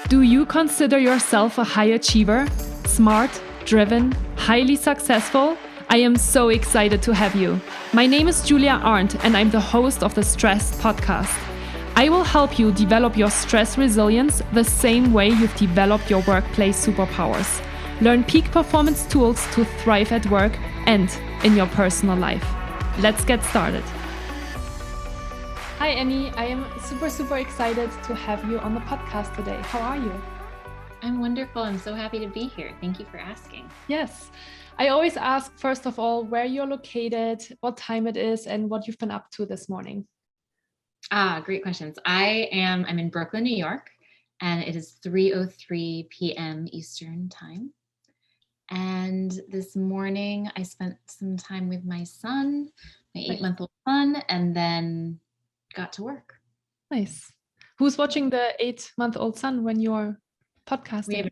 Do you consider yourself a high achiever? Smart, driven, highly successful? I am so excited to have you. My name is Julia Arndt and I'm the host of the Stress Podcast. I will help you develop your stress resilience the same way you've developed your workplace superpowers. Learn peak performance tools to thrive at work and in your personal life. Let's get started. Hi, Annie. I am super excited to have you on the podcast today. How are you? I'm wonderful. I'm so happy to be here. Thank you for asking. Yes. I always ask, first of all, where you're located, what time it is, and what you've been up to this morning. Great questions. I'm in Brooklyn, New York, and it is 3:03 p.m. Eastern time. And this morning I spent some time with my son, my 8-month-old son, and then got to work. Nice. Who's watching the 8-month-old son when you're podcasting?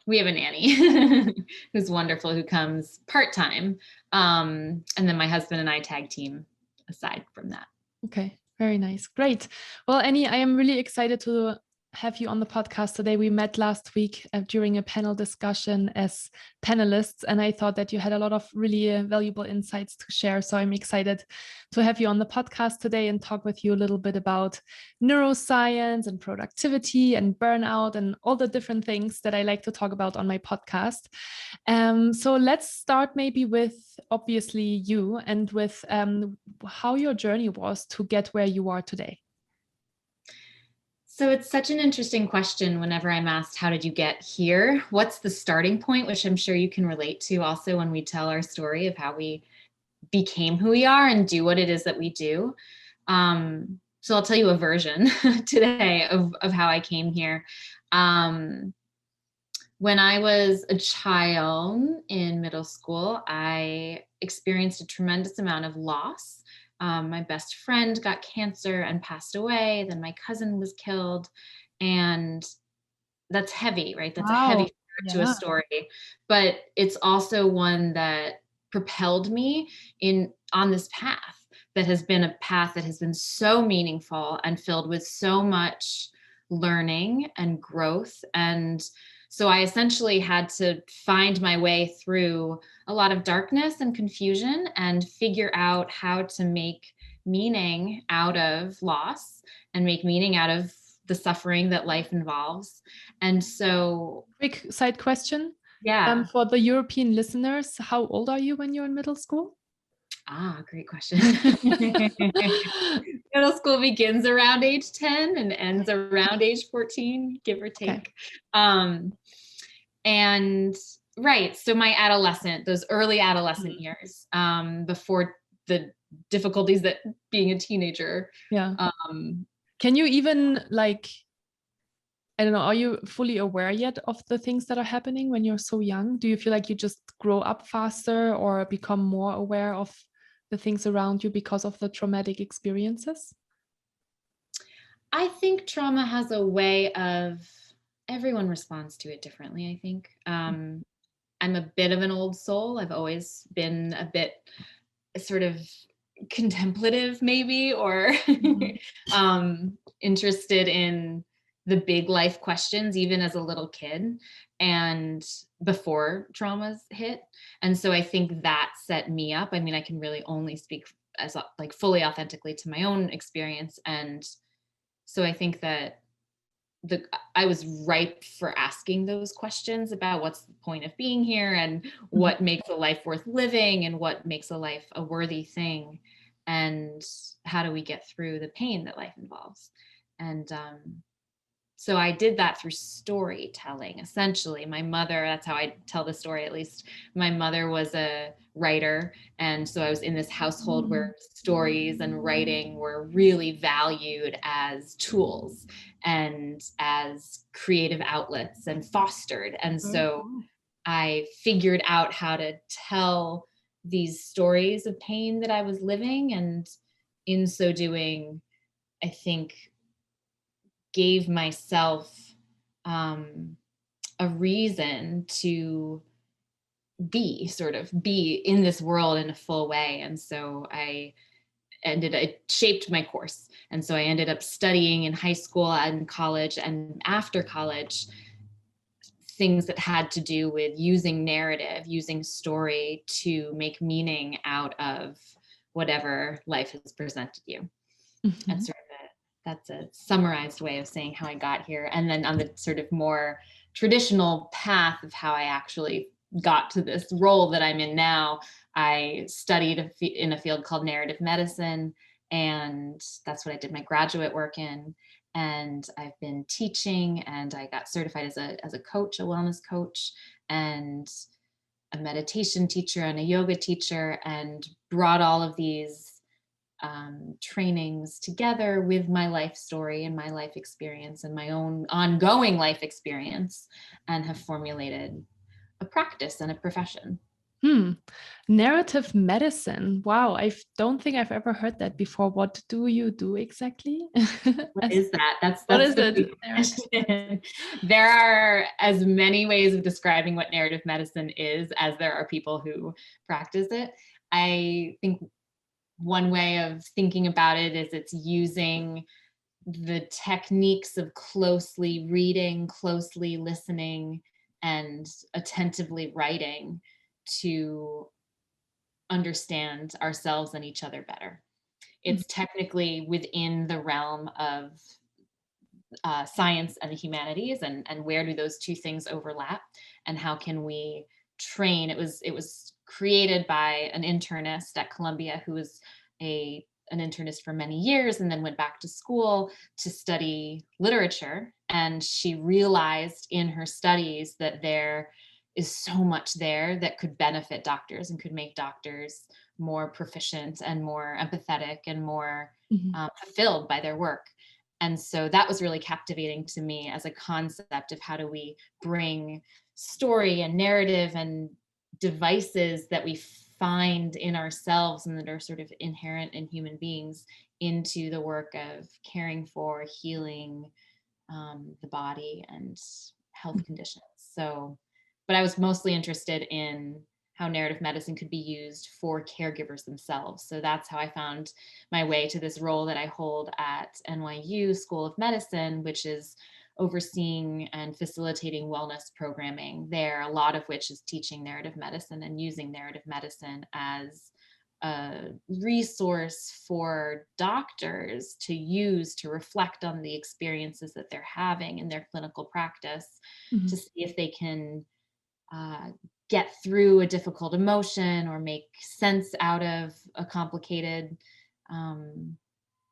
We have a nanny who's wonderful, who comes part-time. And then my husband and I tag team aside from that. Okay. Very nice. Great. Well, Annie, I am really excited to have you on the podcast today. We met last week during a panel discussion as panelists, and I thought that you had a lot of really valuable insights to share. So I'm excited to have you on the podcast today and talk with you a little bit about neuroscience and productivity and burnout and all the different things that I like to talk about on my podcast. So let's start maybe with obviously you and with how your journey was to get where you are today. So it's such an interesting question whenever I'm asked, how did you get here? What's the starting point, which I'm sure you can relate to also when we tell our story of how we became who we are and do what it is that we do. So I'll tell you a version today of how I came here. When I was a child in middle school, I experienced a tremendous amount of loss. My best friend got cancer and passed away. Then my cousin was killed. And that's heavy, right? That's a heavy start to a story. But it's also one that propelled me on this path that has been a path that has been so meaningful and filled with so much learning and growth. And so I essentially had to find my way through a lot of darkness and confusion and figure out how to make meaning out of loss and make meaning out of the suffering that life involves. And so... Quick side question. Yeah. For the European listeners, how old are you when you're in middle school? Great question. Middle school begins around age 10 and ends around age 14, give or take. Okay. And right, so my those early adolescent years, before the difficulties that being a teenager. Yeah. Can you even I don't know, are you fully aware yet of the things that are happening when you're so young? Do you feel like you just grow up faster or become more aware of the things around you because of the traumatic experiences? I think trauma has a way of, everyone responds to it differently, I think. I'm a bit of an old soul. I've always been a bit sort of contemplative maybe, or interested in the big life questions, even as a little kid and before traumas hit. And so I think that set me up. I mean, I can really only speak as fully authentically to my own experience. And so I think that I was ripe for asking those questions about what's the point of being here and what makes a life worth living and what makes a life a worthy thing. And how do we get through the pain that life involves? And so I did that through storytelling, essentially. My mother, that's how I tell the story, at least. My mother was a writer. And so I was in this household where stories and writing were really valued as tools and as creative outlets and fostered. And so I figured out how to tell these stories of pain that I was living. And in so doing, I think, gave myself a reason to be in this world in a full way. And so I it shaped my course. And so I ended up studying in high school and college, and after college, things that had to do with using narrative, using story to make meaning out of whatever life has presented you. That's sort of that's a summarized way of saying how I got here. And then on the sort of more traditional path of how I actually got to this role that I'm in now, I studied in a field called narrative medicine, and that's what I did my graduate work in. And I've been teaching, and I got certified as a coach, a wellness coach, and a meditation teacher and a yoga teacher, and brought all of these trainings together with my life story and my life experience and my own ongoing life experience, and have formulated a practice and a profession. Narrative medicine. Wow, I don't think I've ever heard that before. What do you do exactly? What is that? That's what is the it? big question. There are as many ways of describing what narrative medicine is as there are people who practice it. I think one way of thinking about it is it's using the techniques of closely reading, closely listening, and attentively writing to understand ourselves and each other better. It's technically within the realm of science and the humanities, and where do those two things overlap, and how can we train? It was created by an internist at Columbia who was an internist for many years and then went back to school to study literature. And she realized in her studies that there is so much there that could benefit doctors and could make doctors more proficient and more empathetic and more fulfilled by their work. And so that was really captivating to me as a concept of how do we bring story and narrative and devices that we find in ourselves and that are sort of inherent in human beings into the work of caring for, healing the body and health conditions. So, but I was mostly interested in how narrative medicine could be used for caregivers themselves. So that's how I found my way to this role that I hold at NYU School of Medicine, which is overseeing and facilitating wellness programming there, a lot of which is teaching narrative medicine and using narrative medicine as a resource for doctors to use to reflect on the experiences that they're having in their clinical practice, to see if they can get through a difficult emotion or make sense out of a complicated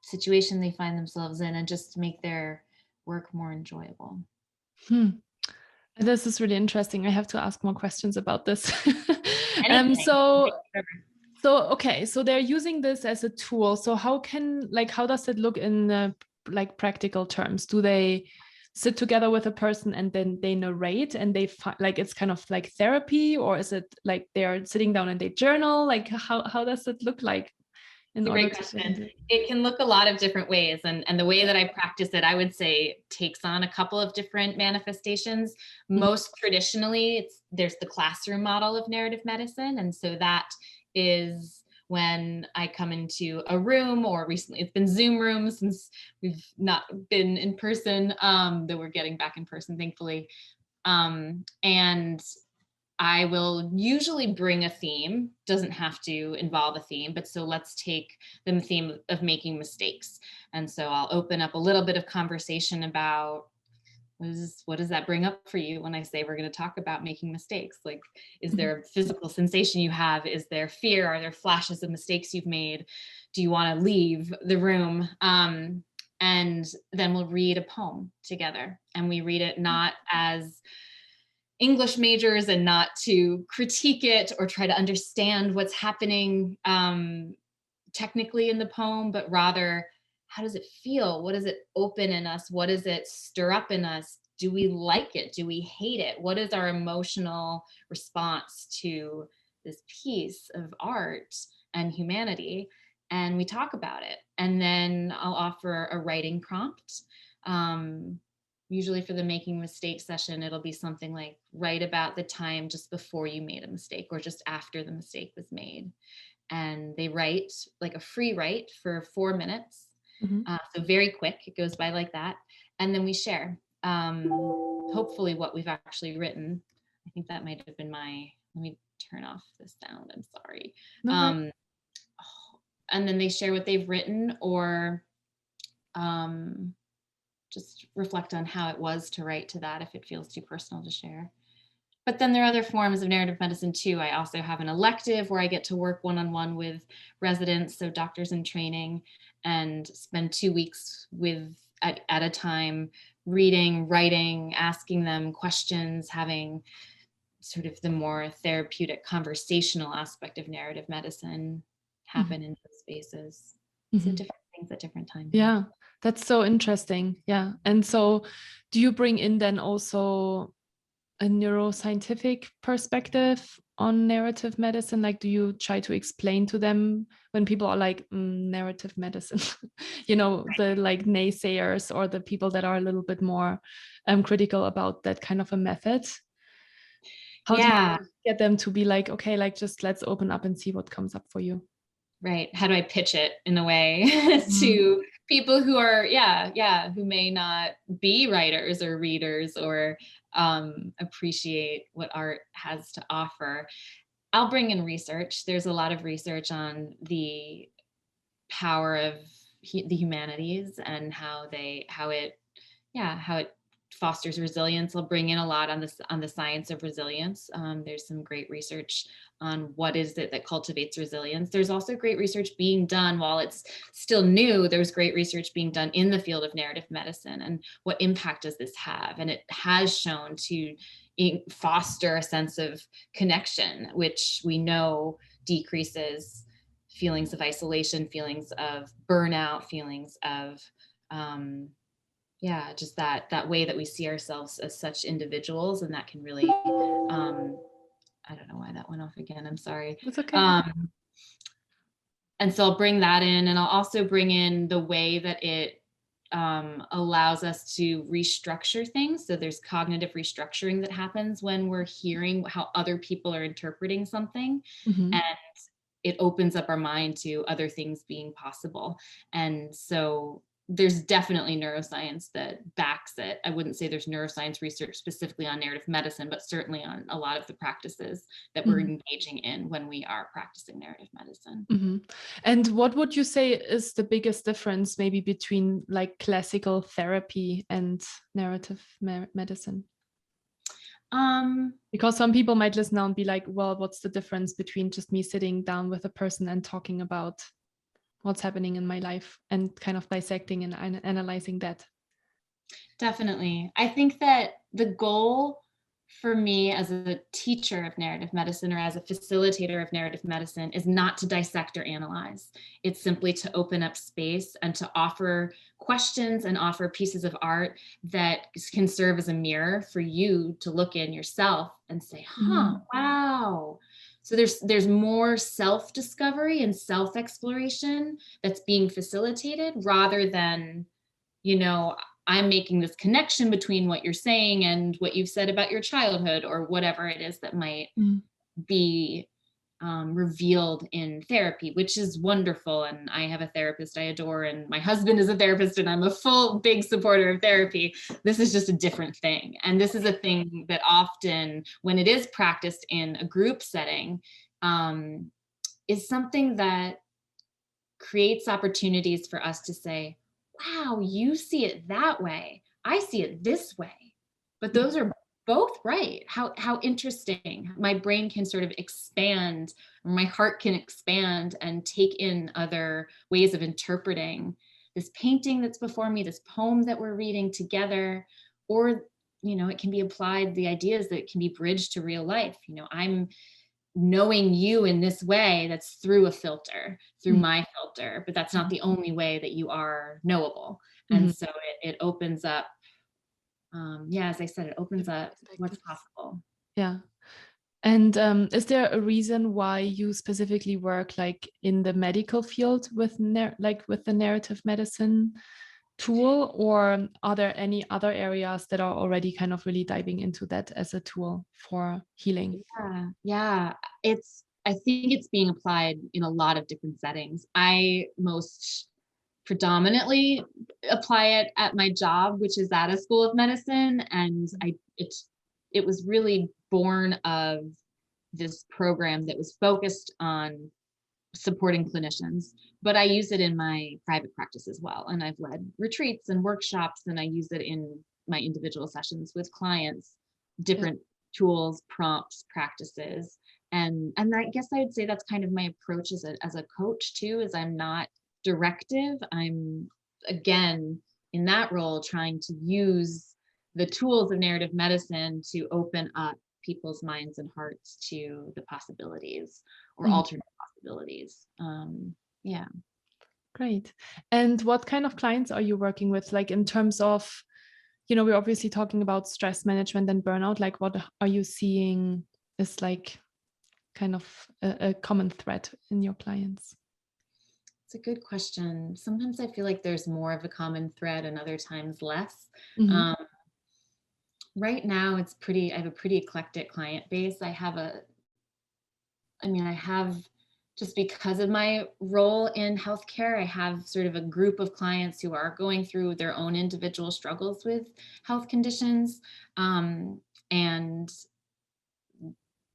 situation they find themselves in, and just make their work more enjoyable. This is really interesting. I have to ask more questions about this. Okay, so they're using this as a tool. So how does it look in practical terms? Do they sit together with a person and then they narrate and they it's kind of like therapy, or is it like they're sitting down and they journal? Like how does it look like? It's a great question. It can look a lot of different ways. And the way that I practice it, I would say, takes on a couple of different manifestations. Most traditionally, there's the classroom model of narrative medicine. And so that is when I come into a room, or recently it's been Zoom rooms since we've not been in person, though we're getting back in person, thankfully. And I will usually bring a theme, doesn't have to involve a theme, but so let's take the theme of making mistakes. And so I'll open up a little bit of conversation about what does that bring up for you when I say we're going to talk about making mistakes? Like, is there a physical sensation you have? Is there fear? Are there flashes of mistakes you've made? Do you want to leave the room? And then we'll read a poem together, and we read it not as English majors and not to critique it or try to understand what's happening technically in the poem, but rather, how does it feel? What does it open in us? What does it stir up in us? Do we like it? Do we hate it? What is our emotional response to this piece of art and humanity? And we talk about it. And then I'll offer a writing prompt. Usually for the making mistake session, it'll be something like, write about the time just before you made a mistake or just after the mistake was made. and they write like a free write for 4 minutes. Mhm. So very quick, it goes by like that. And then we share, hopefully what we've actually written. I think that might have been let me turn off the sound, I'm sorry. No worries. And then they share what they've written, or just reflect on how it was to write to that if it feels too personal to share. But then there are other forms of narrative medicine too. I also have an elective where I get to work one-on-one with residents, so doctors in training, and spend 2 weeks at a time, reading, writing, asking them questions, having sort of the more therapeutic conversational aspect of narrative medicine happen in those spaces. So different things at different times. Yeah, that's so interesting. Yeah. And so do you bring in then also a neuroscientific perspective on narrative medicine? Like, do you try to explain to them when people are like, narrative medicine, the like naysayers or the people that are a little bit more critical about that kind of a method? How do you get them to be like, okay, like just let's open up and see what comes up for you? Right. How do I pitch it in a way to people who are, who may not be writers or readers or appreciate what art has to offer? I'll bring in research. There's a lot of research on the power of the humanities and how it fosters resilience. I'll bring in a lot on the science of resilience. There's some great research on what is it that cultivates resilience. There's also great research being done while it's still new. There's great research being done in the field of narrative medicine and what impact does this have? And it has shown to foster a sense of connection, which we know decreases feelings of isolation, feelings of burnout, feelings of just that way that we see ourselves as such individuals, and that can really I don't know why that went off again, I'm sorry. It's okay. And so I'll bring that in, and I'll also bring in the way that it allows us to restructure things. So there's cognitive restructuring that happens when we're hearing how other people are interpreting something, and it opens up our mind to other things being possible. And so there's definitely neuroscience that backs it. I wouldn't say there's neuroscience research specifically on narrative medicine, but certainly on a lot of the practices that we're engaging in when we are practicing narrative medicine. And what would you say is the biggest difference maybe between like classical therapy and narrative medicine? Because some people might listen now and be like, well, what's the difference between just me sitting down with a person and talking about what's happening in my life and kind of dissecting and analyzing that? Definitely. I think that the goal for me as a teacher of narrative medicine or as a facilitator of narrative medicine is not to dissect or analyze. It's simply to open up space and to offer questions and offer pieces of art that can serve as a mirror for you to look in yourself and say, wow. So there's more self-discovery and self-exploration that's being facilitated rather than, I'm making this connection between what you're saying and what you've said about your childhood or whatever it is that might be revealed in therapy, which is wonderful. And I have a therapist I adore, and my husband is a therapist, and I'm a big supporter of therapy. This is just a different thing. And this is a thing that often, when it is practiced in a group setting, is something that creates opportunities for us to say, wow, you see it that way. I see it this way. But those are both right. How interesting. My brain can sort of expand, or my heart can expand and take in other ways of interpreting this painting that's before me, this poem that we're reading together, or, it can be applied, the ideas that can be bridged to real life. I'm knowing you in this way, that's through a filter, through my filter, but that's not the only way that you are knowable. And so it opens up, as I said, it opens up what's possible. Yeah. And is there a reason why you specifically work like in the medical field with with the narrative medicine tool, or are there any other areas that are already kind of really diving into that as a tool for healing? Yeah, it's, I think it's being applied in a lot of different settings. I most predominantly apply it at my job, which is at a school of medicine. And it was really born of this program that was focused on supporting clinicians, but I use it in my private practice as well. And I've led retreats and workshops, and I use it in my individual sessions with clients, different tools, prompts, practices. And I guess I would say that's kind of my approach as a coach too, is I'm not directive. I'm, again, in that role, trying to use the tools of narrative medicine to open up people's minds and hearts to the possibilities or alternate possibilities. Yeah. Great. And what kind of clients are you working with? Like in terms of, we're obviously talking about stress management and burnout. Like what are you seeing is like kind of a common thread in your clients? It's a good question. Sometimes I feel like there's more of a common thread and other times less. Right now I have a pretty eclectic client base. I have just because of my role in healthcare, I have sort of a group of clients who are going through their own individual struggles with health conditions. And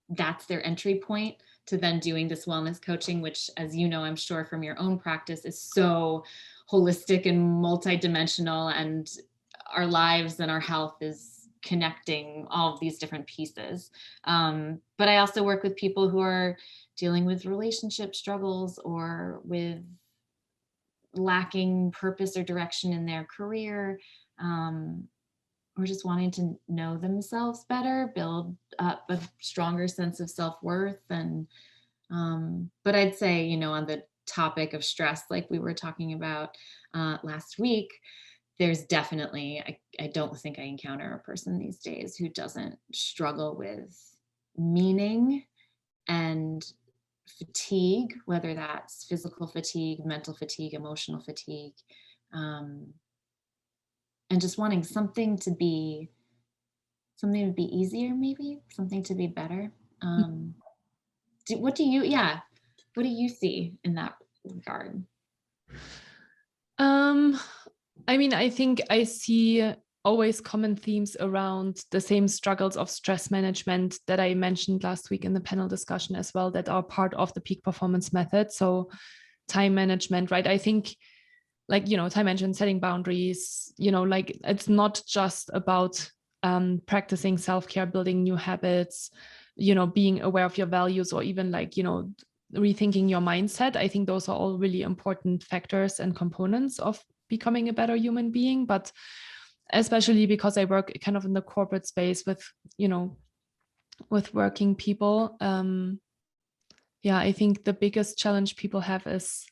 that's their entry point to then doing this wellness coaching, which, as you know, I'm sure from your own practice, is so holistic and multidimensional, and our lives and our health is connecting all of these different pieces. But I also work with people who are dealing with relationship struggles or with lacking purpose or direction in their career, or just wanting to know themselves better, build up a stronger sense of self-worth. And but I'd say, on the topic of stress, like we were talking about last week, there's definitely, I don't think I encounter a person these days who doesn't struggle with meaning and fatigue, whether that's physical fatigue, mental fatigue, emotional fatigue, and just wanting something to be easier, maybe something to be better. What do you see in that regard? I think I see always common themes around the same struggles of stress management that I mentioned last week in the panel discussion as well, that are part of the peak performance method. So time management, right? I think time management, setting boundaries, it's not just about practicing self-care, building new habits, being aware of your values, or even rethinking your mindset. I think those are all really important factors and components of becoming a better human being. But especially because I work kind of in the corporate space with working people, I think the biggest challenge people have is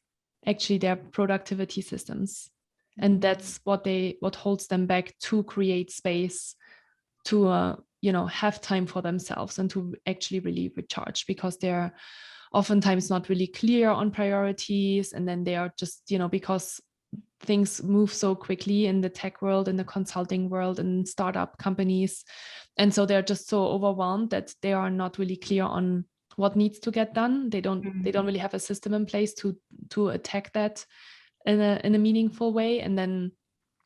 actually their productivity systems. And that's what holds them back to create space to have time for themselves and to actually really recharge, because they're oftentimes not really clear on priorities. And then they are just, because things move so quickly in the tech world, in the consulting world, and startup companies. And so they're just so overwhelmed that they are not really clear on what needs to get done. They don't really have a system in place to attack that in a meaningful way. And then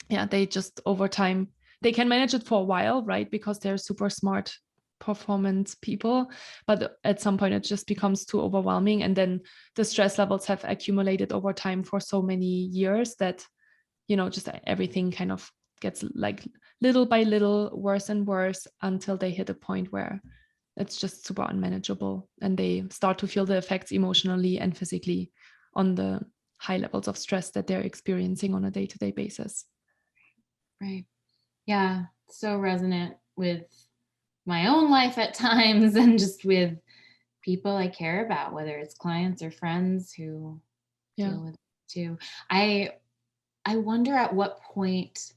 they just, over time, they can manage it for a while, right? Because they're super smart performance people, but at some point it just becomes too overwhelming, and then the stress levels have accumulated over time for so many years that just everything kind of gets like little by little worse and worse, until they hit a point where it's just super unmanageable, and they start to feel the effects emotionally and physically on the high levels of stress that they're experiencing on a day-to-day basis. Right. Yeah. So resonant with my own life at times, and just with people I care about, whether it's clients or friends who deal with it too. I wonder at what point,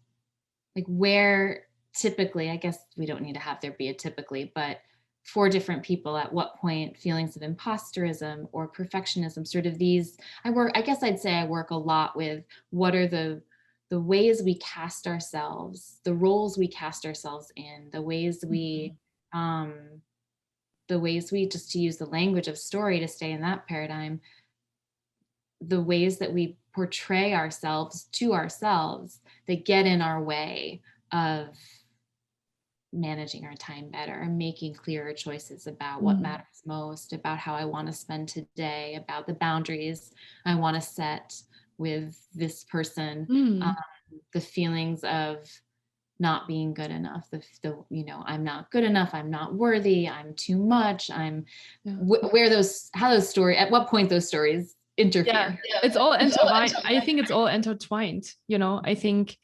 like where typically, I guess we don't need to have there be a typically, but for different people, at what point feelings of imposterism or perfectionism, sort of these, I guess I'd say I work a lot with what are the ways we cast ourselves, the roles we cast ourselves in, the ways we the ways we, just to use the language of story to stay in that paradigm, the ways that we portray ourselves to ourselves, that get in our way of managing our time better and making clearer choices about what matters most, about how I want to spend today, about the boundaries I want to set with this person, the feelings of not being good enough, the you know, I'm not good enough, I'm not worthy, I'm too much, I'm where those, how those stories, at what point those stories interfere. It's all intertwined. I think it's all intertwined, you know. I think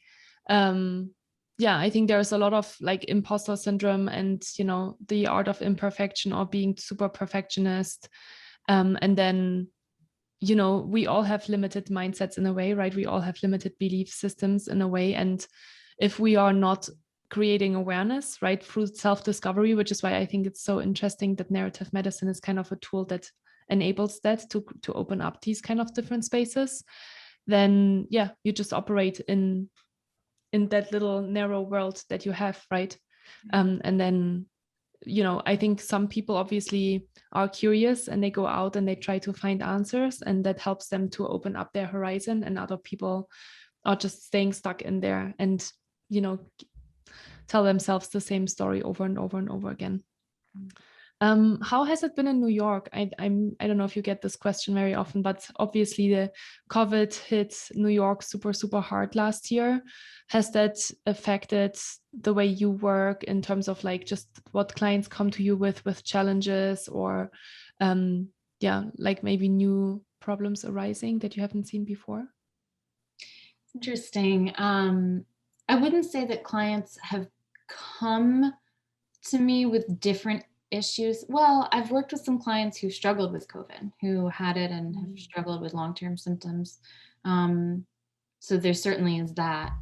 I think there's a lot of like imposter syndrome and, you know, the art of imperfection or being super perfectionist, and then, you know, we all have limited mindsets in a way, right? We all have limited belief systems in a way, and if we are not creating awareness, right, through self-discovery, which is why I think it's so interesting that narrative medicine is kind of a tool that enables that to open up these kind of different spaces, then you just operate in that little narrow world that you have, right? And then, you know, I think some people obviously are curious and they go out and they try to find answers, and that helps them to open up their horizon, and other people are just staying stuck in there and, you know, tell themselves the same story over and over and over again. How has it been in New York? I don't know if you get this question very often, but obviously the COVID hit New York super, super hard last year. Has that affected the way you work in terms of like just what clients come to you with challenges, or like maybe new problems arising that you haven't seen before? Interesting. I wouldn't say that clients have come to me with different issues. Well, I've worked with some clients who struggled with COVID, who had it and have struggled with long-term symptoms. So there certainly is that.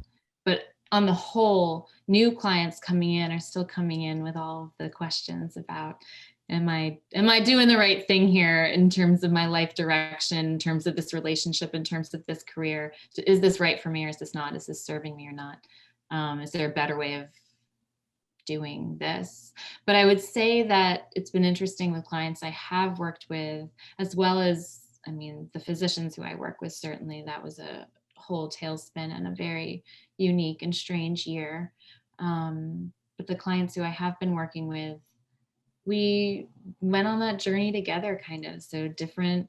But on the whole, new clients coming in are still coming in with all of the questions about, am I doing the right thing here in terms of my life direction, in terms of this relationship, in terms of this career? Is this right for me or is this not? Is this serving me or not? Is there a better way of doing this? But I would say that it's been interesting with clients I have worked with, as well as, I mean, the physicians who I work with, certainly that was a whole tailspin and a very unique and strange year. But the clients who I have been working with, we went on that journey together, kind of. So different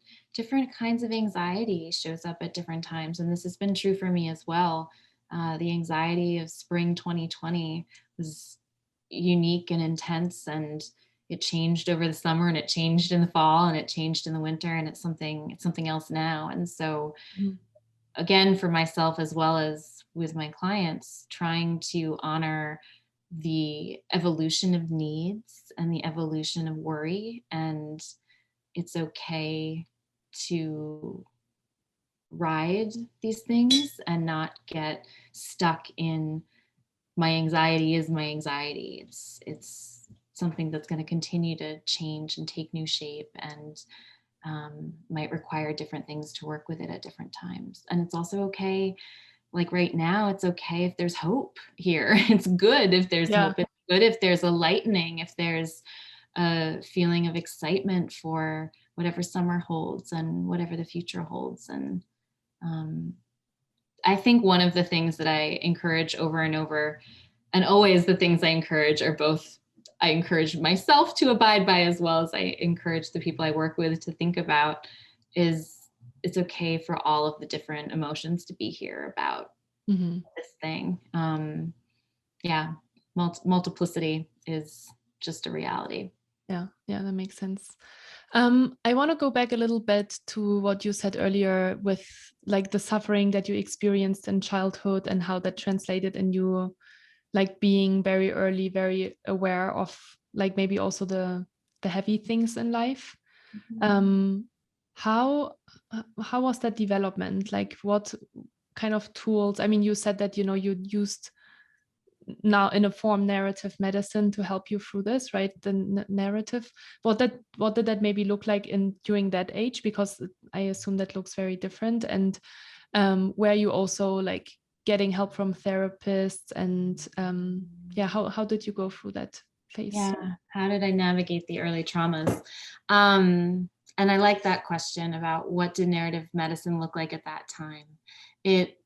kinds of anxiety shows up at different times. And this has been true for me as well. The anxiety of spring 2020 was unique and intense, and it changed over the summer, and it changed in the fall, and it changed in the winter, and it's something else now. And so again, for myself as well as with my clients, trying to honor the evolution of needs and the evolution of worry, and it's okay to ride these things and not get stuck in my anxiety is my anxiety. It's something that's going to continue to change and take new shape, and might require different things to work with it at different times. And it's also okay, like right now, it's okay if there's hope here. It's good if there's hope. It's good if there's a lightening, if there's a feeling of excitement for whatever summer holds and whatever the future holds. And I think one of the things that I encourage over and over, and always the things I encourage are both, I encourage myself to abide by as well as I encourage the people I work with to think about, is it's okay for all of the different emotions to be here about this thing. Multiplicity is just a reality. Yeah, that makes sense. I want to go back a little bit to what you said earlier with like the suffering that you experienced in childhood and how that translated in you, like being very early, very aware of like maybe also the heavy things in life. How was that development? Like what kind of tools? I mean, you said that, you know, you used now in a form narrative medicine to help you through this, right? The narrative. What did that maybe look like during that age? Because I assume that looks very different. And were you also like getting help from therapists? And how did you go through that face? Yeah. How did I navigate the early traumas? And I like that question about what did narrative medicine look like at that time. It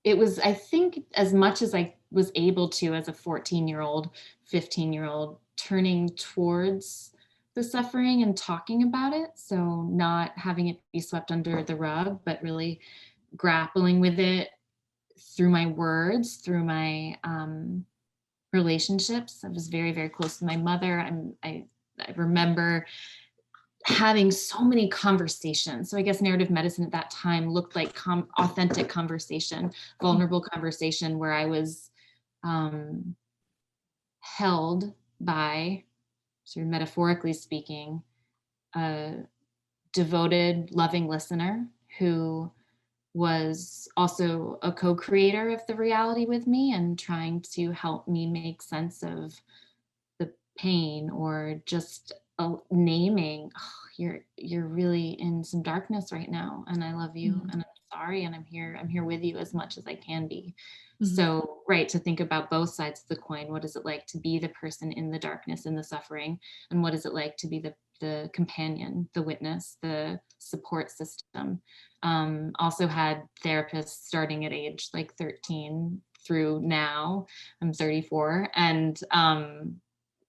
was, I think, as much as I was able to as a 14-year-old, 15-year-old, turning towards the suffering and talking about it. So not having it be swept under the rug, but really grappling with it through my words, through my relationships. I was very, very close to my mother. I remember having so many conversations. So I guess narrative medicine at that time looked like authentic conversation, vulnerable conversation, where I was held by, sort of metaphorically speaking, a devoted, loving listener who was also a co-creator of the reality with me and trying to help me make sense of the pain, or just naming, oh, you're really in some darkness right now, and I love you, and I'm sorry, and I'm here with you as much as I can be. So, right, to think about both sides of the coin. What is it like to be the person in the darkness, in the suffering, and what is it like to be the companion, the witness, the support system? Also had therapists starting at age like 13 through now. I'm 34, and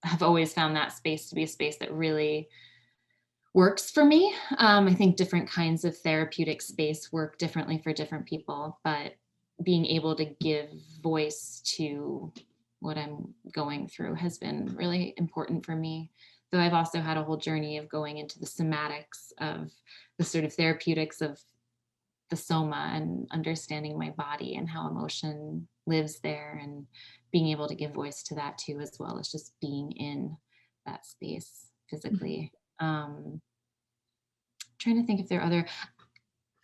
have always found that space to be a space that really works for me. I think different kinds of therapeutic space work differently for different people, but being able to give voice to what I'm going through has been really important for me. Though I've also had a whole journey of going into the somatics of the sort of therapeutics of the soma and understanding my body and how emotion lives there, and being able to give voice to that too, as well as just being in that space physically. Trying to think if there are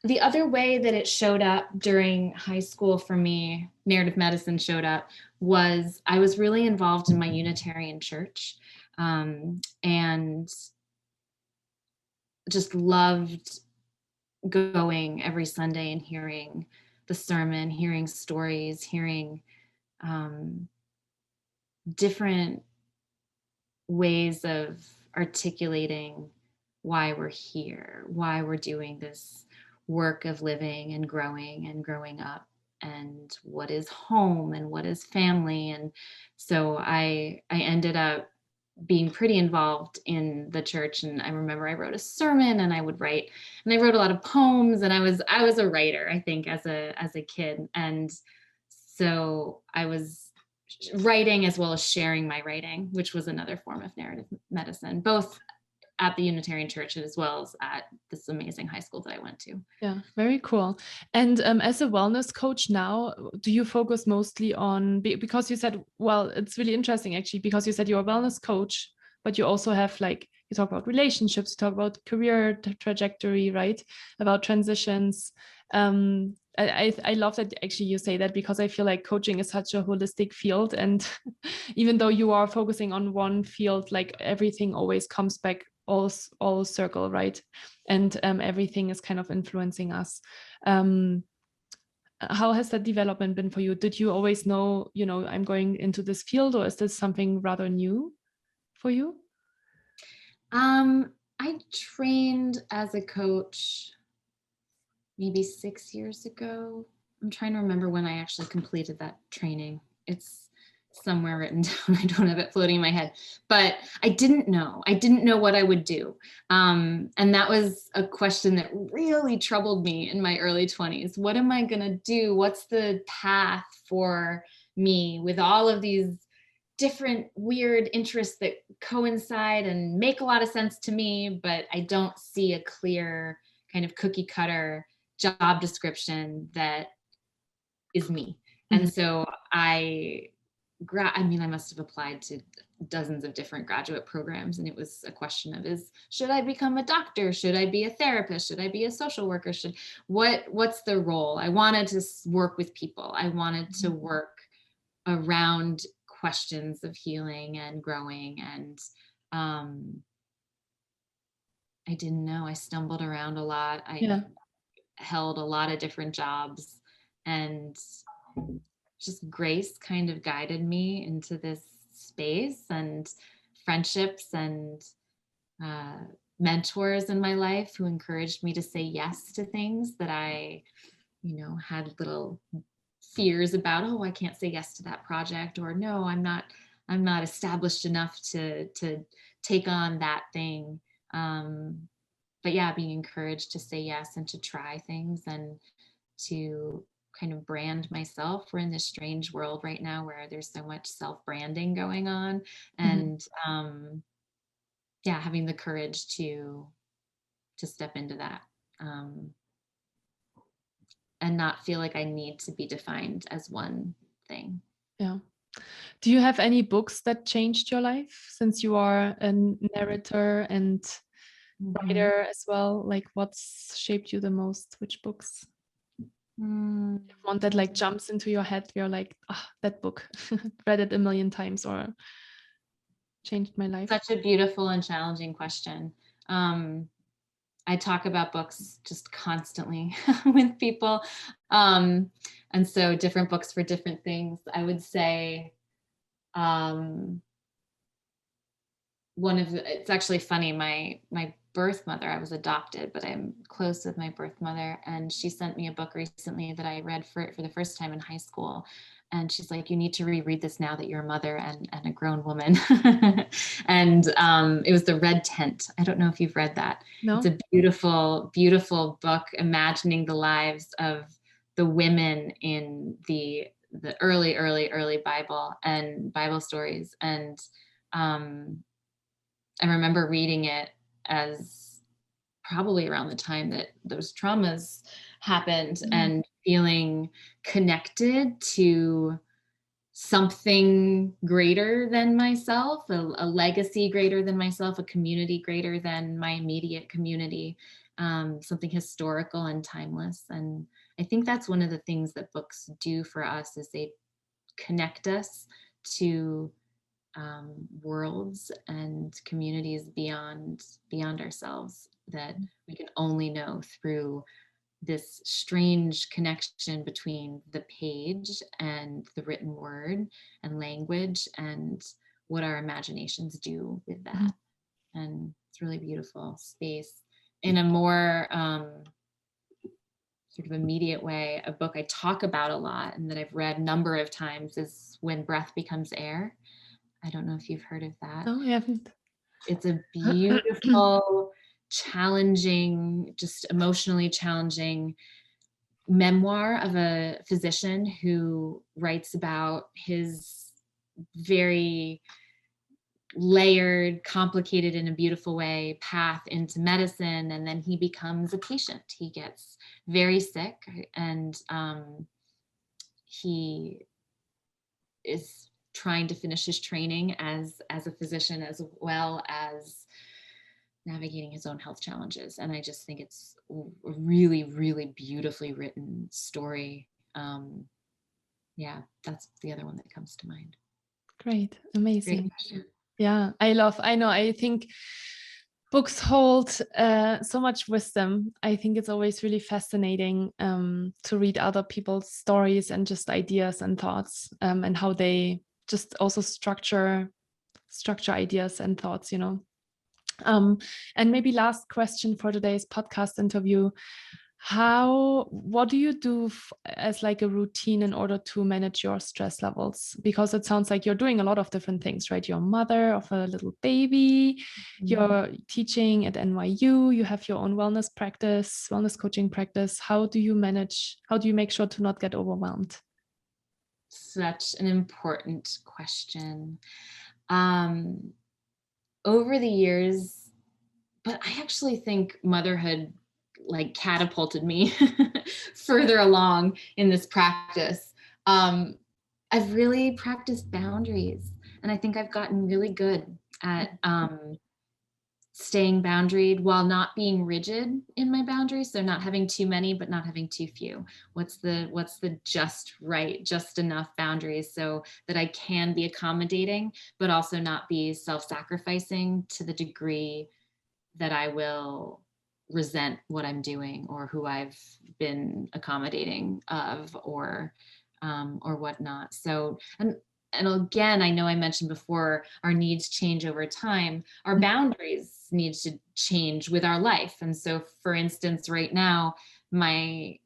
the other way that it showed up during high school for me, narrative medicine showed up, was I was really involved in my Unitarian church, and just loved going every Sunday and hearing the sermon, hearing stories, hearing different ways of articulating why we're here, why we're doing this work of living and growing up, and what is home and what is family. And so I ended up being pretty involved in the church. And I remember I wrote a sermon, and I would write, and I wrote a lot of poems, and I was a writer, I think, as a kid. And so I was writing as well as sharing my writing, which was another form of narrative medicine, both at the Unitarian Church as well as at this amazing high school that I went to. Yeah, very cool. And as a wellness coach now, do you focus mostly on, because you said, well, it's really interesting actually, because you said you're a wellness coach, but you also have, like, you talk about relationships, you talk about career trajectory, right? About transitions. I love that actually you say that, because I feel like coaching is such a holistic field. And even though you are focusing on one field, like everything always comes back all circle, right? And everything is kind of influencing us. How has that development been for you? Did you always know, I'm going into this field, or is this something rather new for you? I trained as a coach maybe 6 years ago. I'm trying to remember when I actually completed that training. It's somewhere written down. I don't have it floating in my head, but I didn't know what I would do. And that was a question that really troubled me in my early 20s. What am I going to do? What's the path for me with all of these different weird interests that coincide and make a lot of sense to me, but I don't see a clear kind of cookie cutter job description that is me. And so I must have applied to dozens of different graduate programs, and it was a question of, should I become a doctor? Should I be a therapist? Should I be a social worker? What's the role? I wanted to work with people. I wanted to work around questions of healing and growing. And I didn't know. I stumbled around a lot. I held a lot of different jobs, and just grace kind of guided me into this space, and friendships and mentors in my life who encouraged me to say yes to things that I, had little fears about. Oh, I can't say yes to that project, or no, I'm not established enough to take on that thing. But yeah, being encouraged to say yes and to try things and to kind of brand myself. We're in this strange world right now where there's so much self-branding going on, and yeah, having the courage to step into that, and not feel like I need to be defined as one thing. Yeah. Do you have any books that changed your life, since you are a narrator and writer as well? Like, what's shaped you the most? Which books? One that like jumps into your head, you're like, that book, read it a million times or changed my life. Such a beautiful and challenging question. I talk about books just constantly with people. And so different books for different things. I would say it's actually funny, my birth mother, I was adopted, but I'm close with my birth mother, and she sent me a book recently that I read for the first time in high school. And she's like, you need to reread this now that you're a mother and a grown woman. And it was The Red Tent. I don't know if you've read that. No? It's a beautiful, beautiful book imagining the lives of the women in the early Bible and Bible stories. And I remember reading it as probably around the time that those traumas happened, and feeling connected to something greater than myself, a legacy greater than myself, a community greater than my immediate community, something historical and timeless. And I think that's one of the things that books do for us, is they connect us to worlds and communities beyond ourselves, that we can only know through this strange connection between the page and the written word and language, and what our imaginations do with that. And it's really beautiful space. In a more sort of immediate way, a book I talk about a lot and that I've read a number of times is When Breath Becomes Air. I don't know if you've heard of that. No, I haven't. It's a beautiful, challenging, just emotionally challenging memoir of a physician who writes about his very layered, complicated in a beautiful way path into medicine. And then he becomes a patient. He gets very sick, and he is trying to finish his training as a physician, as well as navigating his own health challenges. And I just think it's a really, really beautifully written story. Yeah, that's the other one that comes to mind. Great. Amazing. Great question. Yeah, I think books hold so much wisdom. I think it's always really fascinating to read other people's stories and just ideas and thoughts, and how they just also structure ideas and thoughts, And maybe last question for today's podcast interview. What do you do as like a routine in order to manage your stress levels? Because it sounds like you're doing a lot of different things, right? You're a mother of a little baby, you're teaching at NYU, you have your own wellness coaching practice. How do you make sure to not get overwhelmed? Such an important question. Over the years, but I actually think motherhood like catapulted me further along in this practice. I've really practiced boundaries, and I think I've gotten really good at staying boundaried while not being rigid in my boundaries. So not having too many, but not having too few. What's the just right, just enough boundaries so that I can be accommodating, but also not be self-sacrificing to the degree that I will resent what I'm doing or who I've been accommodating of, or whatnot. So, and and again, I know I mentioned before, our needs change over time. Our boundaries need to change with our life. And so, for instance, right now, my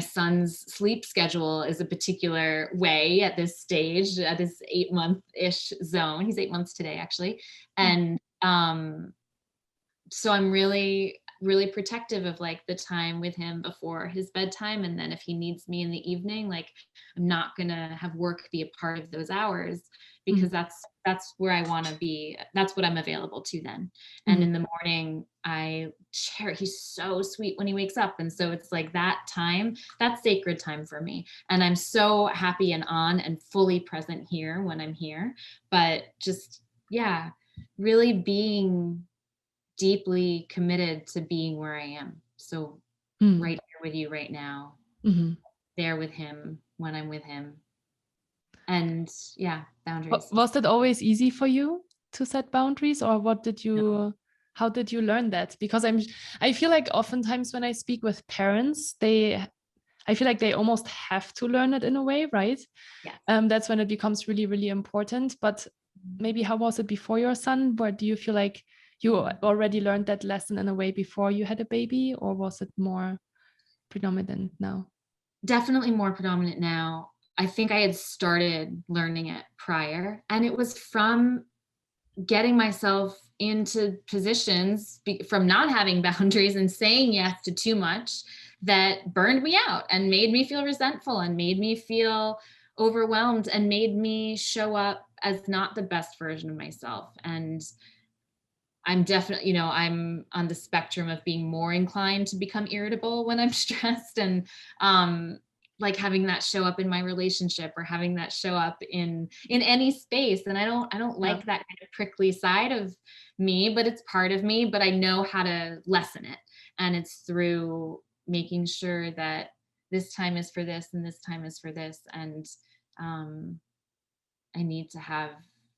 son's sleep schedule is a particular way at this stage, at this 8-month-ish zone. He's 8 months today, actually. And so I'm really, really protective of like the time with him before his bedtime. And then if he needs me in the evening, like I'm not gonna have work be a part of those hours, because that's where I want to be. That's what I'm available to then. And in the morning, he's so sweet when he wakes up. And so it's like that time, that's sacred time for me. And I'm so happy and on and fully present here when I'm here. But just, yeah, really being deeply committed to being where I am. So right here with you right now, there with him when I'm with him. And yeah, boundaries. Was it always easy for you to set boundaries, or how did you learn that? Because I feel like oftentimes when I speak with parents, I feel like they almost have to learn it in a way, right? Yes. That's when it becomes really, really important. But maybe how was it before your son? Where do you feel like you already learned that lesson in a way before you had a baby, or was it more predominant now? Definitely more predominant now. I think I had started learning it prior, and it was from getting myself into positions from not having boundaries and saying yes to too much that burned me out and made me feel resentful and made me feel overwhelmed and made me show up as not the best version of myself. And I'm definitely, I'm on the spectrum of being more inclined to become irritable when I'm stressed, and like having that show up in my relationship or having that show up in any space. And I don't like that kind of prickly side of me, but it's part of me. But I know how to lessen it, and it's through making sure that this time is for this and this time is for this, and I need to have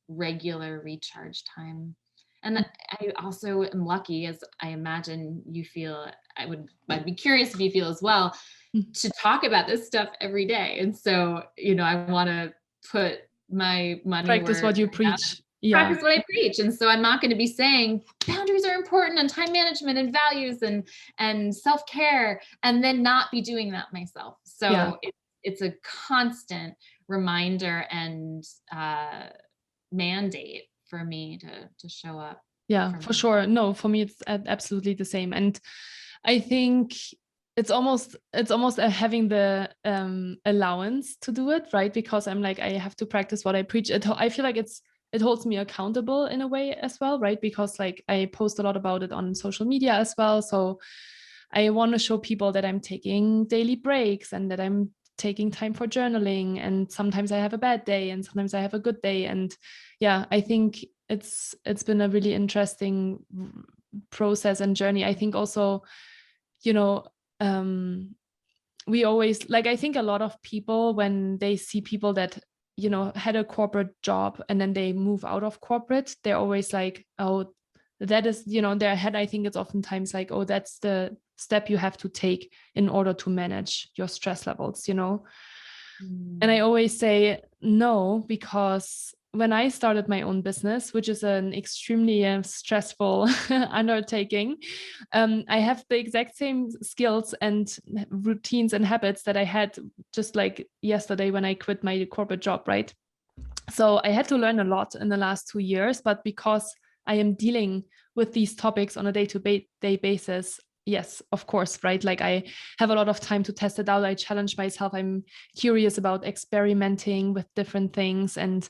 regular recharge time. And I also am lucky, as I imagine you feel, I'd be curious if you feel as well, to talk about this stuff every day. And so, I want to put my money practice what you preach. Practice what I preach. And so I'm not going to be saying boundaries are important and time management and values and self-care, and then not be doing that myself. So it's a constant reminder and mandate for me to show up. Yeah, for sure. No, for me, it's absolutely the same. And I think it's almost having the allowance to do it, right? Because I'm like, I have to practice what I preach. I feel like it holds me accountable in a way as well, right? Because like I post a lot about it on social media as well. So I want to show people that I'm taking daily breaks and that I'm taking time for journaling. And sometimes I have a bad day and sometimes I have a good day. And yeah, I think it's been a really interesting process and journey. I think also, we always like, I think a lot of people, when they see people that had a corporate job and then they move out of corporate, they're always like, oh, that is, their head, I think it's oftentimes like, oh, that's the step you have to take in order to manage your stress levels, And I always say no, because when I started my own business, which is an extremely stressful undertaking, I have the exact same skills and routines and habits that I had just like yesterday when I quit my corporate job, right? So I had to learn a lot in the last 2 years, but because I am dealing with these topics on a day-to-day basis, yes, of course, right? Like I have a lot of time to test it out. I challenge myself. I'm curious about experimenting with different things. And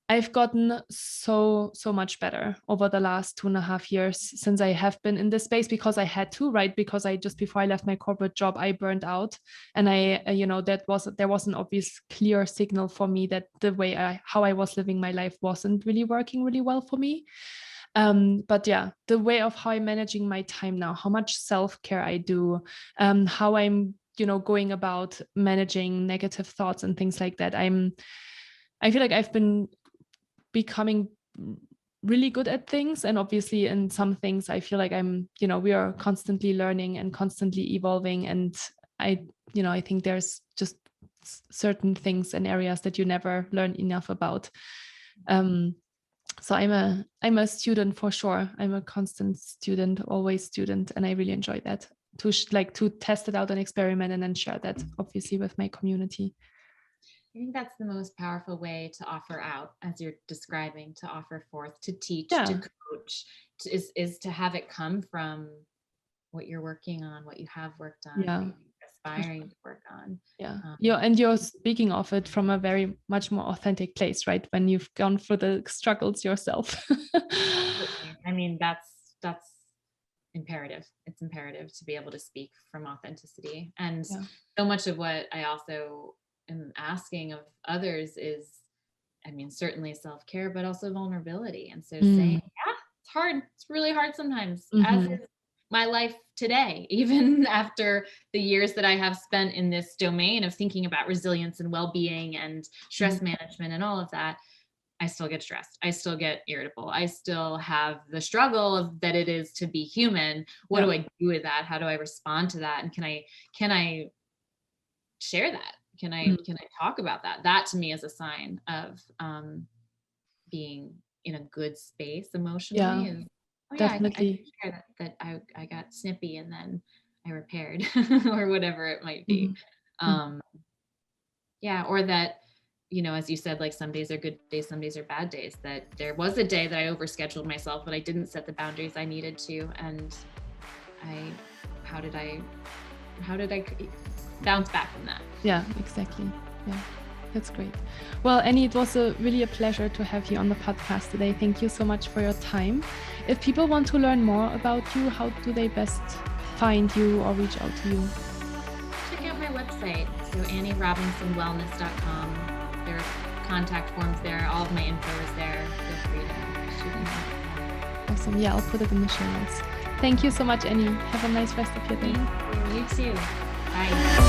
I've gotten so much better over the last 2.5 years since I have been in this space, because I had to, right? Because just before I left my corporate job, I burned out, and there was an obvious clear signal for me that the way how I was living my life wasn't really working really well for me. But yeah, the way of how I'm managing my time now, how much self-care I do, how I'm going about managing negative thoughts and things like that. I feel like I've been becoming really good at things, and obviously in some things I feel like we are constantly learning and constantly evolving, and I think there's just certain things and areas that you never learn enough about. So I'm a student for sure. I'm a constant student, always student, and I really enjoy that, to test it out and experiment and then share that obviously with my community. I think that's the most powerful way to offer out, as you're describing, to offer forth, to teach, Yeah. to coach, is to have it come from what you're working on, what you have worked on, Yeah. what you're aspiring to work on. Yeah. And you're speaking of it from a very much more authentic place, right? When you've gone through the struggles yourself. I mean, that's imperative. It's imperative to be able to speak from authenticity. And so much of what I also am asking of others is, I mean, certainly self-care, but also vulnerability. And so saying, it's hard. It's really hard sometimes, as is my life today, even after the years that I have spent in this domain of thinking about resilience and well-being and stress management and all of that. I still get stressed. I still get irritable. I still have the struggle of that it is to be human. What do I do with that? How do I respond to that? And can I share that? Can I talk about that? That to me is a sign of being in a good space emotionally. Definitely. I can share that I got snippy and then I repaired or whatever it might be. Or that, you know, as you said, like some days are good days, some days are bad days, that there was a day that I overscheduled myself, but I didn't set the boundaries I needed to. And how did I bounce back from that? Yeah, exactly. Yeah, that's great. Well, Annie, it was really a pleasure to have you on the podcast today. Thank you so much for your time. If people want to learn more about you, how do they best find you or reach out to you? Check out my website, so AnnieRobinsonWellness.com. There are contact forms there. All of my info is there. Feel free to shoot me. Awesome. Yeah, I'll put it in the show notes. Thank you so much, Annie. Have a nice rest of your day. You too. Bye.